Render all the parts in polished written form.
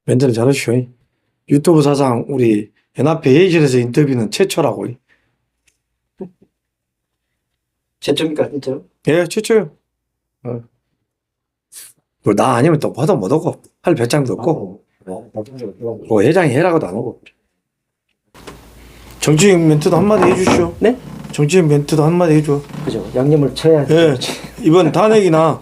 멘트는 잘하시오. 유튜브 사상 우리 연합회 회의실에서 인터뷰는 최초라고. 최초입니까 진짜로? 예, 최초요. 나 아니면 또 화도 못 오고 할 배짱도 없고 뭐 회장이 해라고도 안 오고. 정치인 멘트도 한마디 해주시오. 네? 정치인 멘트도 한마디 해줘. 그죠. 양념을 쳐야. 예, 이번 탄핵이나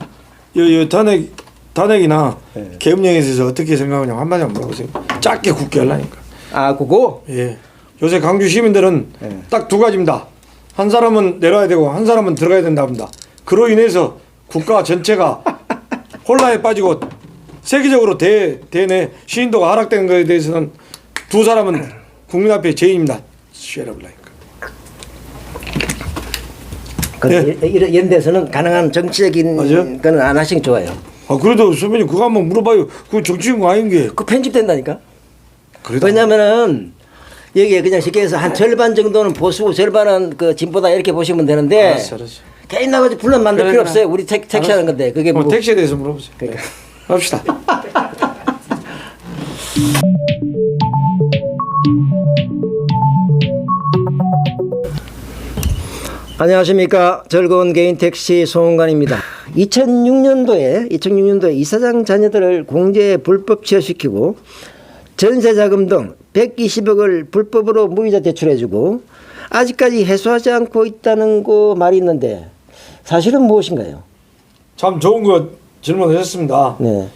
탄핵이나 네. 계엄령에 대해서 어떻게 생각하냐고 한마디 한번 물어보세요. 짧게 굵게 하려니까. 아 그거? 예. 요새 강주 시민들은 네. 딱 두 가지입니다. 한 사람은 내려야 되고 한 사람은 들어가야 된다 합니다. 그로 인해서 국가 전체가 혼란에 빠지고 세계적으로 대내 시인도가 하락된 것에 대해서는 두 사람은 국민 앞에 죄인입니다. 쉐라블라니까. 이런 데서는 가능한 정치적인 맞아요? 거는 안 하시는 게 좋아요. 아 그래도 선배님 그거 한번 물어봐요. 그거 정치인 거 아닌 게. 그 편집된다니까. 그래도 왜냐면은 여기에 그냥 쉽게 해서 한 절반 정도는 보수고 절반은 그 진보다 이렇게 보시면 되는데 알았어. 개인 나가지고 분란 만들 그래, 필요 그래. 없어요. 우리 택시하는 건데 그게 뭐 택시에 대해서 물어보세요. 그러니까. 합시다. 안녕하십니까. 즐거운 개인 택시 송은관입니다. 2006년도에 이사장 자녀들을 공제에 불법 취업시키고 전세자금 등 120억을 불법으로 무이자 대출해주고 아직까지 해소하지 않고 있다는 거 말이 있는데 사실은 무엇인가요? 참 좋은 거 질문하셨습니다. 네,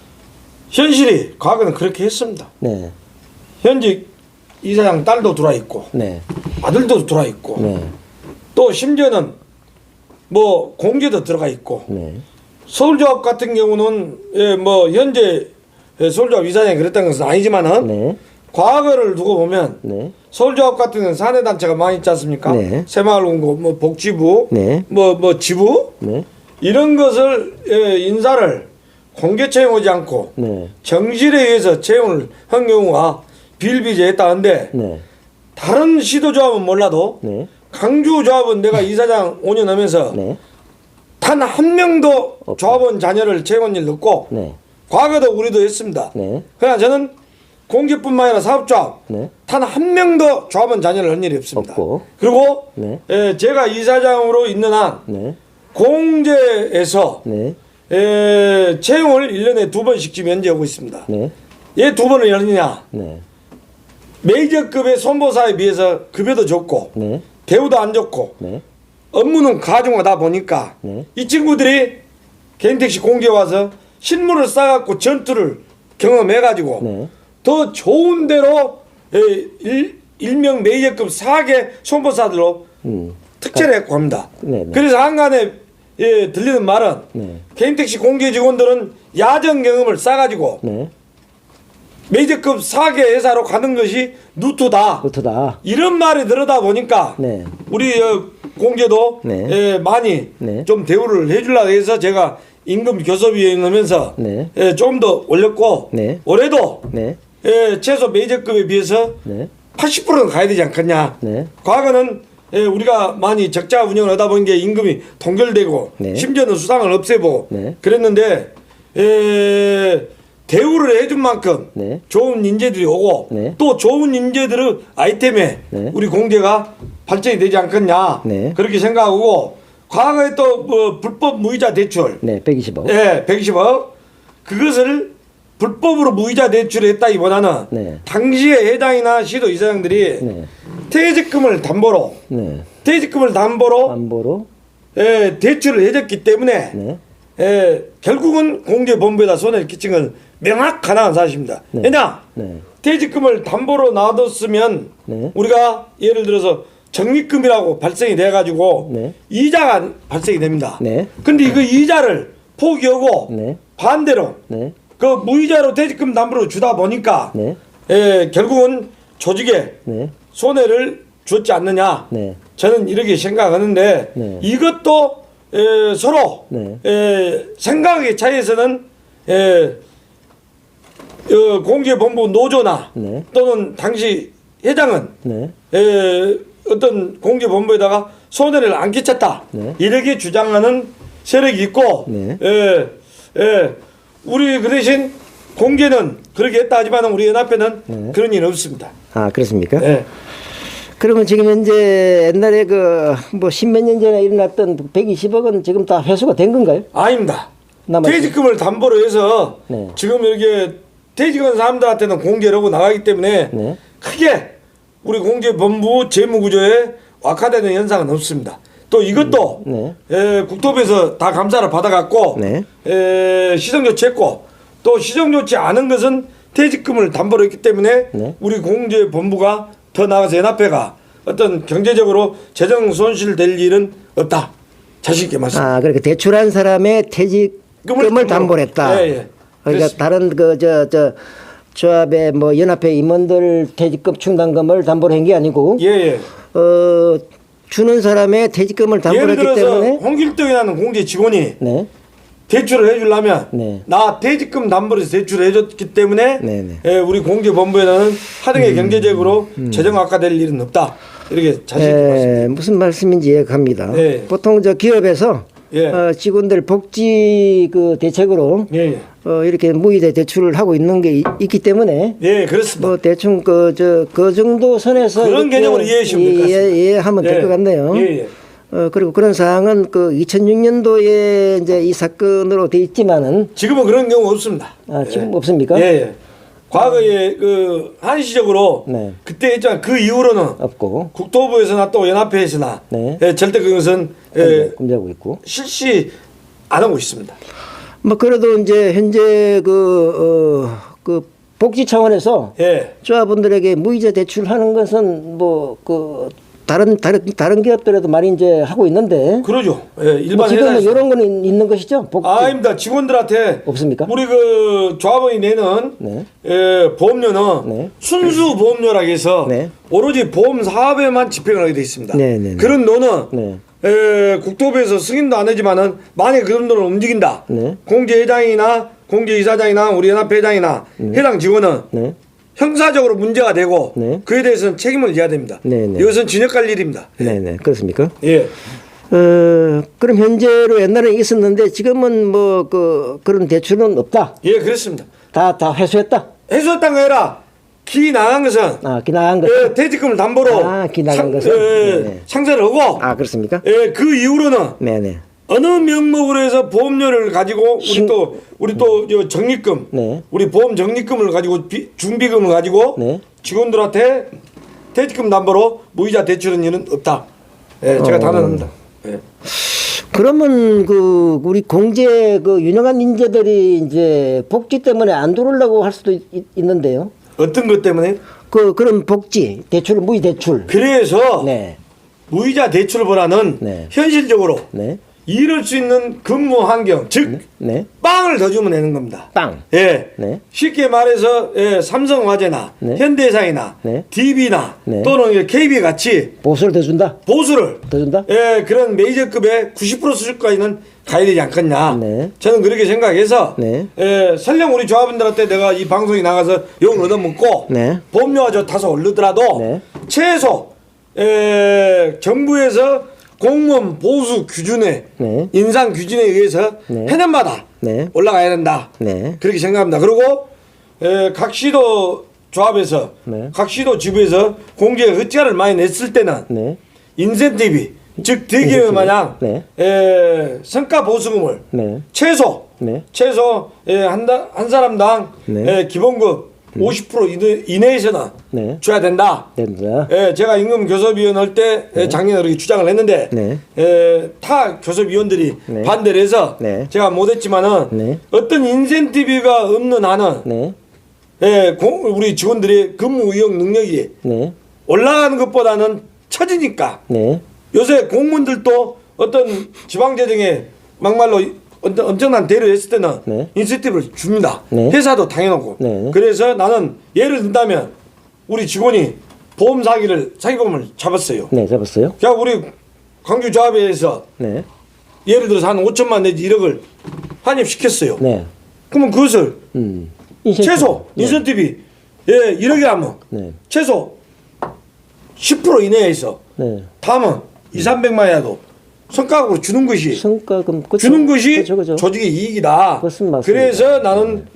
현실이 과거는 그렇게 했습니다. 네, 현직 이사장 딸도 들어와 있고 네, 아들도 들어와 있고 네, 또 심지어는 뭐 공제도 들어가 있고 네, 서울조합 같은 경우는 예, 뭐 현재 서울조합 이사장이 그랬다는 것은 아니지만은 네, 과거를 두고 보면 네, 서울조합 같은 경우는 사내단체가 많이 있지 않습니까? 네. 새마을운동, 뭐 복지부, 네. 뭐 지부 네, 이런 것을 인사를 공개 채용하지 않고 네, 정실에 의해서 채용을 한 경우가 비일비재했다는데 네, 다른 시도조합은 몰라도 네, 강주조합은 내가 이사장 5년 하면서 네, 단 한 명도 없다. 조합원 자녀를 채용한 일 없고 네, 과거도 우리도 했습니다. 네, 그러나 저는 공기뿐만 아니라 사업조합 네. 단 한 명도 조합원 자녀를 한 일이 없습니다. 없고. 그리고 네. 제가 이사장으로 있는 한 네, 공제에서 네, 채용을 1년에 2번씩 지금 연재하고 있습니다. 네, 왜 2번을 열느냐? 네, 메이저급의 손보사에 비해서 급여도 좋고 네, 대우도 안 좋고 네, 업무는 가중하다 보니까 네. 이 친구들이 개인택시 공개 와서 실무를 쌓아갖고 전투를 경험해가지고 네. 더 좋은 데로 일명 메이저급 4개 손보사들로 특채를 합니다. 네, 네. 그래서 한간에 들리는 말은 네. 개인택시 공개 직원들은 야전 경험을 쌓아가지고 네. 메이저급 4개 회사로 가는 것이 누트다. 루트다. 이런 말이 들어다 보니까 네. 우리 공제도 네. 많이 네. 좀 대우를 해주려고 해서 제가 임금 교섭위원회 하면서 네. 좀 더 올렸고 네. 올해도 네. 최소 메이저급에 비해서 네. 80%는 가야 되지 않겠냐. 네. 과거는 우리가 많이 적자 운영을 하다 보니까 임금이 동결되고 네. 심지어는 수당을 없애고 네. 그랬는데 대우를 해준 만큼 네. 좋은 인재들이 오고 네. 또 좋은 인재들의 아이템에 네. 우리 공제가 발전이 되지 않겠냐. 네. 그렇게 생각하고 과거에 또 뭐 불법 무이자 대출 네. 120억. 120억 그것을 불법으로 무이자 대출을 했다기보다는 네. 당시에 회장이나 시도 이사장들이 네. 퇴직금을 담보로 네. 담보로 대출을 해줬기 때문에 네. 결국은 공제본부에다 손해를 끼친 건 명확한 사실입니다. 네. 왜냐? 네. 퇴직금을 담보로 놔뒀으면 네. 우리가 예를 들어서 적립금이라고 발생이 돼가지고 네. 이자가 발생이 됩니다. 네. 근데 그 이자를 포기하고 네. 반대로 네. 그 무이자로 퇴직금 담보로 주다 보니까 네. 결국은 조직에 네. 손해를 줬지 않느냐. 네. 저는 이렇게 생각하는데 네. 이것도 서로 네. 생각의 차이에서는 공개본부 노조나 네. 또는 당시 회장은 네. 어떤 공개본부에다가 손해를 안 끼쳤다. 네. 이렇게 주장하는 세력이 있고 네. 우리 그 대신 공제는 그렇게 했다 하지만 우리 연합회는 그런 일은 없습니다. 아, 그렇습니까? 네. 그러면 지금 현재 옛날에 그 뭐 십몇 년 전에 일어났던 120억은 지금 다 회수가 된 건가요? 아닙니다. 남아있어요? 퇴직금을 담보로 해서 네. 지금 이렇게 퇴직한 사람들한테는 공제를 하고 나가기 때문에 네. 크게 우리 공제본부 재무구조에 악화되는 현상은 없습니다. 또 이것도 네. 국토부에서 다 감사를 받아갖고 네. 시정조치했고 또 시정조치 않은 것은 퇴직금을 담보로 했기 때문에 네. 우리 공제본부가 더 나아가서 연합회가 어떤 경제적으로 재정 손실 될 일은 없다. 자신 있게 말씀드립니다. 아, 그러니까 대출한 사람의 퇴직금을 담보로 했다. 예, 예. 그러니까 그렇습니다. 다른 그 조합의 뭐 연합회 임원들 퇴직금 충당금을 담보로 한 게 아니고 예, 예. 주는 사람의 퇴직금을 담보로 예를 했기 들어서 때문에 홍길동이라는 공제 직원이 네. 대출을 해주려면 네. 나 퇴직금 담보로 해서 대출을 해줬기 때문에 네, 네. 공제본부에는 하등의 경제적으로 재정 악화될 일은 없다. 이렇게 자신 있게 말씀드립니다. 무슨 말씀인지 이해갑니다. 네. 보통 저 기업에서 예. 직원들 복지 그 대책으로 예, 예. 이렇게 무이자 대출을 하고 있는 게 있기 때문에 예, 그렇습니다. 뭐 대충 그 정도 선에서 그런 이렇게 개념으로 이해하시면 될것 같습니다. 이해하면 될 예. 것 같네요. 예, 예. 그리고 그런 사항은 그 2006년도에 이제 이 사건으로 돼 있지만은 지금은 그런 경우 없습니다. 지금 없습니까? 예, 예. 과거에 그 한시적으로 네. 그때 했지만 그 이후로는 없고 국토부에서나 또 연합회에서나 네. 절대 그것은 검증하고 있고. 실시 안 하고 있습니다. 뭐 그래도 이제 현재 그 복지 차원에서 예. 조합원들에게 무이자 대출하는 것은 뭐 그 다른 기업들에도 많이 이제 하고 있는데 그러죠. 예, 뭐 일반 지금은 회사에서. 이런 거는 있는 것이죠? 복지. 아닙니다. 직원들한테 없습니까? 우리 그 조합원이 내는 네. 보험료는 네. 순수 보험료라고 해서 네. 오로지 보험 사업에만 집행을 하게 돼 있습니다. 네, 네, 네. 그런 돈은 네. 국토부에서 승인도 안 하지만은 만약에 그런 돈을 움직인다. 네. 공제회장이나 공제이사장이나 우리 연합회장이나 해당 직원은 네. 형사적으로 문제가 되고 네. 그에 대해서는 책임을 져야 됩니다. 네, 네. 이것은 진역할 일입니다. 네. 그렇습니까? 예. 그럼 현재로 옛날에 있었는데 지금은 뭐 그런 대출은 없다. 예, 그렇습니다. 다 회수했다. 해수했던 거 아니라 기 나간 것은 기나간 것. 퇴직금을 담보로 기 나간 것은 네. 상세를 하고 그렇습니까? 그 이후로는 네네. 어느 명목으로 해서 보험료를 가지고 우리 또 적립금, 네. 우리 보험 적립금을 가지고 준비금을 가지고 네. 직원들한테 퇴직금 담보로 무이자 대출은 일은 없다. 제가 단언합니다. 예. 그러면 우리 공제 유능한 인재들이 이제 복지 때문에 안 들어오려고 할 수도 있는데요. 어떤 것 때문에? 그런 복지 대출 무이 대출. 그래서 네. 무이자 대출보다는 네. 현실적으로 네. 이럴 수 있는 근무 환경, 즉 네. 빵을 더 주면 되는 겁니다. 빵. 예. 네. 쉽게 말해서 삼성화재나 네. 현대해상이나 네. DB나 네. 또는 KB 같이 보수를 더 준다. 보수를 더 준다. 그런 메이저급의 90% 수준까지는 가야 되지 않겠냐. 네. 저는 그렇게 생각해서 네. 설령 우리 조합원들한테 내가 이 방송에 나가서 욕을 얻어먹고 네. 보험료가 저 다소 오르더라도 네. 최소 정부에서 공무원 보수 규준에 네. 인상 규준에 의해서 네. 해년마다 네. 올라가야 된다. 네. 그렇게 생각합니다. 그리고 각 시도 조합에서 네. 각 시도 지부에서 공제 흑자를 많이 냈을 때는 네. 인센티브 즉 대기업 마냥 네. 성과 보수금을 네. 최소 네. 한 사람당 네. 기본급 50% 이내에서는 네. 줘야 된다. 된다. 제가 임금 교섭위원 할 때 작년에 그렇게 주장을 했는데 네. 타 교섭위원들이 네. 반대를 해서 네. 제가 못했지만은 네. 어떤 인센티브가 없는 한은 네. 우리 직원들의 근무 의욕 능력이 네. 올라가는 것보다는 처지니까 네. 요새 공무원들도 어떤 지방재정에 막말로 엄청난 대를 했을 때는 네. 인센티브를 줍니다. 네. 회사도 당해놓고. 네. 그래서 나는 예를 든다면 우리 직원이 보험 사기범을 잡았어요. 네. 잡았어요. 자, 우리 광주조합회에서 네. 예를 들어서 한 5천만 내지 1억을 환입시켰어요. 네. 그러면 그것을 최소 네. 인센티브 1억이라면 네. 최소 10% 이내에서 네. 다음은 2,300만이라도 성과급으로 주는 것이 성과금 주는 것이 그쵸. 조직의 이익이다. 그것은 맞습니다. 그래서 나는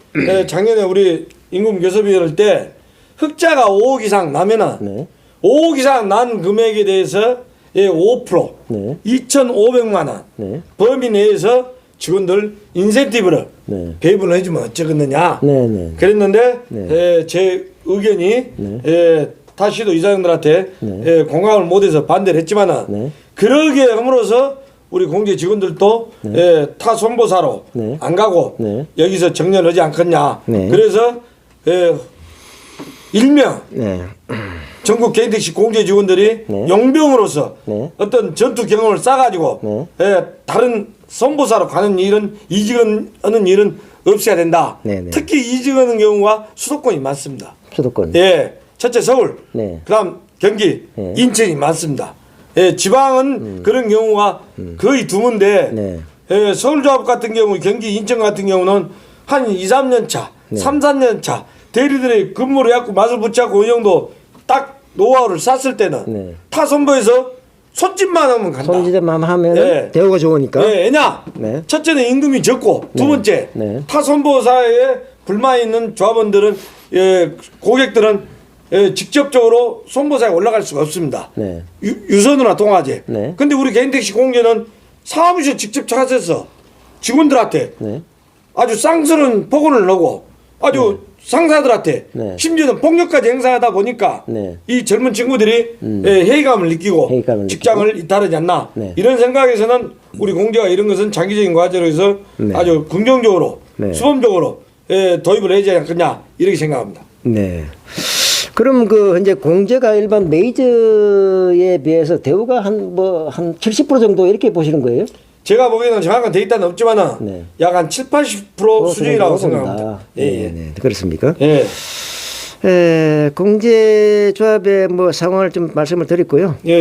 작년에 우리 임금 교섭위원회 때 흑자가 5억 이상 나면은 네. 5억 이상 난 금액에 대해서 5% 네. 2,500만 원 네. 범위 내에서 직원들 인센티브를 네. 배분을 해주면 어쩌겠느냐 네, 네. 그랬는데 네. 제 의견이 네. 다시도 이사장들한테 네. 공감을 못해서 반대를 했지만은 네. 그러게 함으로써 우리 공제 직원들도 타 손보사로 네. 안 가고 네. 여기서 정년하지 않겠냐. 네. 그래서 일명 네. 전국 개인택시 공제 직원들이 네. 용병으로서 네. 어떤 전투 경험을 쌓아가지고 다른 선보사로 가는 일은 이직하는 일은 없어야 된다. 네, 네. 특히 이직하는 경우가 수도권이 많습니다. 수도권. 첫째 서울, 네. 그다음 경기, 네. 인천이 많습니다. 지방은 그런 경우가 거의 드문데 서울조합 같은 경우, 경기, 인천 같은 경우는 한 2, 3년 차, 3, 4년 차 대리들의 근무를 해갖고 맛을 붙잡고 운영도 딱 노하우를 쌌을 때는 타 선보에서 손짓만 하면 간다. 손짓만 하면 네. 대우가 좋으니까. 왜냐? 네. 첫째는 임금이 적고 두 번째 네. 타 선보사에 불만 있는 조합원들은 고객들은 직접적으로 손보사에 올라갈 수가 없습니다. 네. 유선으로 통하지. 네. 근데 우리 개인택시 공제는 사무실 직접 찾아서 직원들한테 네. 아주 쌍스러운 폭언을 넣고 아주 상사들한테 네. 심지어는 폭력까지 행사하다 보니까 네. 이 젊은 친구들이 회의감을 느끼고 회의감을 직장을 이탈하지 않나 네. 이런 생각에서는 우리 공제가 이런 것은 장기적인 과제로서 네. 아주 긍정적으로 네. 수범적으로 도입을 해야 되지 않겠냐 이렇게 생각합니다. 네. 그럼 그 이제 공제가 일반 메이저에 비해서 대우가 한 70% 정도 이렇게 보시는 거예요? 제가 보기에는 정확한 데이터는 없지만은 네. 약 한 7, 80% 수준이라고 생각합니다. 네. 그렇습니까? 예. 공제조합의 상황을 좀 말씀을 드렸고요. 예.